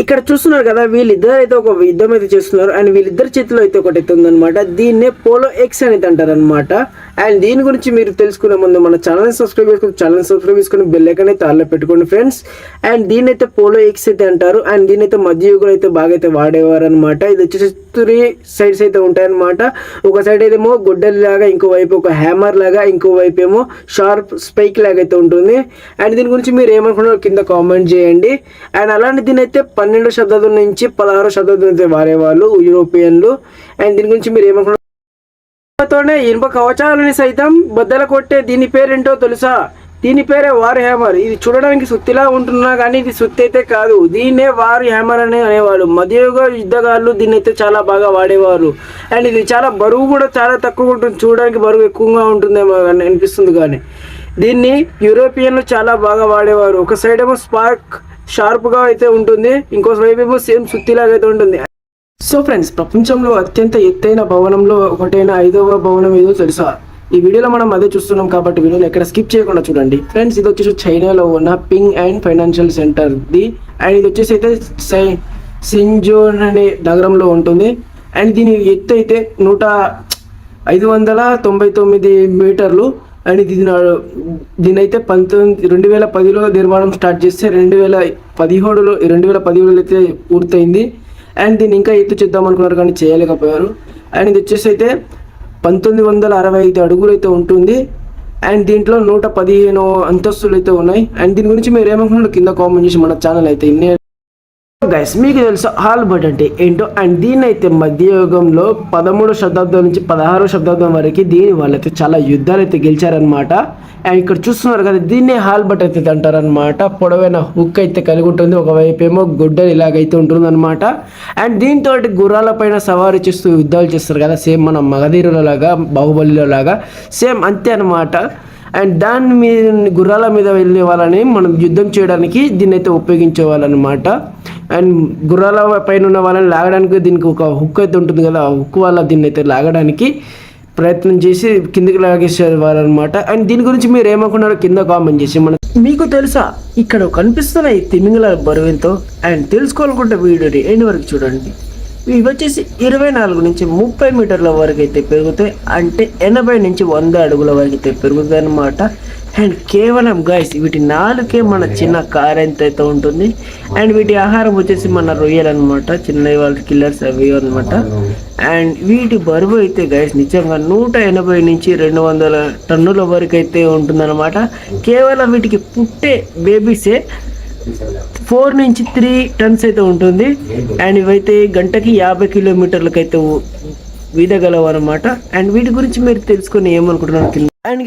ఇక్కడ చూస్తున్నారు కదా, వీళ్ళిద్దరు అయితే ఒక యుద్ధం అయితే చేస్తున్నారు. అండ్ వీళ్ళిద్దరి చేతిలో అయితే ఒకటి అయితే ఉందన్నమాట. దీన్నే పోలో ఎక్స్ అనేది అంటారు అనమాట. అండ్ దీని గురించి మీరు తెలుసుకునే ముందు మన ఛానల్ సబ్స్క్రైబ్ చేసుకుని బెల్ ఐకాన్ అయితే ఆల్లో పెట్టుకోండి ఫ్రెండ్స్. అండ్ దీని అయితే పోలో ఎక్స్ అయితే అంటారు. అండ్ దీని అయితే మధ్య యుగంలో అయితే బాగా అయితే వాడేవారు అనమాట. ఇది వచ్చేసి 3 సైడ్స్ అయితే ఉంటాయన్నమాట. ఒక సైడ్ ఏమో గొడ్డలి లాగా, ఇంకో వైపు ఒక హ్యామర్ లాగా, ఇంకో వైపు ఏమో షార్ప్ స్పైక్ లాగా అయితే ఉంటుంది. అండ్ దీని గురించి మీరు ఏమనుకున్నారో కింద కామెంట్ చేయండి. అండ్ అలాంటి దీని అయితే 12వ శతాబ్దం నుంచి 16వ శతాబ్దం అయితే వాడేవాళ్ళు యూరోపియన్లు. అండ్ దీని గురించి మీరు ఏమనుకున్నారు? ఇనుప కవచాలని సైతం బద్దల కొట్టే దీని పేరేంటో తెలుసా? దీని పేరే వార్ హ్యామర్. ఇది చూడడానికి సుత్తిలా ఉంటున్నా కానీ ఇది సుత్తి అయితే కాదు. దీన్నే వార్ హ్యామర్ అని అనేవాళ్ళు. మధ్యయుగ యుద్ధగాళ్ళు దీన్ని అయితే చాలా బాగా వాడేవారు. అండ్ ఇది చాలా బరువు కూడా చాలా తక్కువ ఉంటుంది. చూడడానికి బరువు ఎక్కువగా ఉంటుందేమో కానీ అనిపిస్తుంది. కానీ దీన్ని యూరోపియన్లు చాలా బాగా వాడేవారు. ఒక సైడ్ ఏమో షార్ప్గా అయితే ఉంటుంది, ఇంకో వైపు ఏమో సేమ్ సుత్తిలాగా అయితే ఉంటుంది. సో ఫ్రెండ్స్, ప్రపంచంలో అత్యంత ఎత్తైన భవనంలో ఒకటైన 5వ భవనం ఏదో తెలుసా? ఈ వీడియోలో మనం అదే చూస్తున్నాం కాబట్టి వీడియోని ఎక్కడ స్కిప్ చేయకుండా చూడండి ఫ్రెండ్స్. ఇది వచ్చేసి చైనాలో ఉన్న పింగ్ అండ్ ఫైనాన్షియల్ సెంటర్ది. అండ్ ఇది వచ్చేసి అయితే సెంజోన్ అనే నగరంలో ఉంటుంది. అండ్ దీని ఎత్తు అయితే 599 మీటర్లు. అండ్ దీని అయితే 2010లో నిర్మాణం స్టార్ట్ చేస్తే 2017లో అయితే పూర్తయింది. అండ్ దీన్ని ఇంకా ఎత్తు చేద్దాం అనుకున్నారు కానీ చేయలేకపోయారు. అండ్ ఇది వచ్చేసి అయితే 1965 అడుగులు అయితే ఉంటుంది. అండ్ దీంట్లో 115 అంతస్తులు అయితే ఉన్నాయి. అండ్ దీని గురించి మీరు ఏమనుకున్నారు కింద కామెంట్ చేసి మన ఛానల్ అయితే గైస్ మీకు తెలుసు ఆల్బర్ట్ అంటే ఏంటో. అండ్ దీన్ని అయితే మధ్యయుగంలో 13వ శతాబ్దం నుంచి 16వ శతాబ్దం వరకు దీని వాళ్ళైతే చాలా యుద్ధాలు అయితే గెలిచారనమాట. అండ్ ఇక్కడ చూస్తున్నారు కదా, దీన్నే ఆల్బర్ట్ అయితే అంటారనమాట. పొడవైన హుక్ అయితే కలిగి ఉంటుంది. ఒకవైపు ఏమో గుడ్డలు ఇలాగైతే ఉంటుంది అనమాట. అండ్ దీంతో గుర్రాల పైన సవారీ చేస్తూ యుద్ధాలు చేస్తారు కదా, సేమ్ మన మగధీరుల లాగా, బాహుబలిలో లాగా సేమ్ అంతే అనమాట. అండ్ దాని మీద గుర్రాల మీద వెళ్ళే వాళ్ళని మనం యుద్ధం చేయడానికి దీన్ని అయితే ఉపయోగించేవాళ్ళనమాట. అండ్ గుర్రాల పైన ఉన్న వాళ్ళని లాగడానికి దీనికి ఒక హుక్ అయితే ఉంటుంది కదా, ఆ హుక్ వల్ల దీన్ని అయితే లాగడానికి ప్రయత్నం చేసి కిందికి లాగేసేవారనమాట. అండ్ దీని గురించి మీరు ఏమనుకున్నారో కింద కామెంట్ చేసి మీకు తెలుసా ఇక్కడ కనిపిస్తున్న ఈ తిమింగల బరువుతో. అండ్ తెలుసుకోవాలనుకుంటే వీడియోని ఎండ్ వరకు చూడండి. ఇవి వచ్చేసి 24 నుంచి 30 మీటర్ల వరకు అయితే పెరుగుతాయి. అంటే 80 నుంచి 100 అడుగుల వరకు అయితే పెరుగుతాయి అనమాట. అండ్ కేవలం గైస్ వీటి నాలుకే మన చిన్న కార్ ఎంత అయితే ఉంటుంది. అండ్ వీటి ఆహారం వచ్చేసి మన రొయ్యలు అనమాట, చిన్న వాళ్ళ కిల్లర్స్ అవి అనమాట. అండ్ వీటి బరువు అయితే గైస్ నిజంగా 180 నుంచి 200 టన్నుల వరకు అయితే ఉంటుందన్నమాట. కేవలం వీటికి పుట్టే బేబీసే 4 నుంచి 3 టన్స్ అయితే ఉంటుంది. అండ్ ఇవైతే గంటకి 50 కిలోమీటర్లకు అయితే వీదగలవు అనమాట. అండ్ వీటి గురించి మీరు తెలుసుకొని ఏమనుకుంటున్నారు కింద. అండ్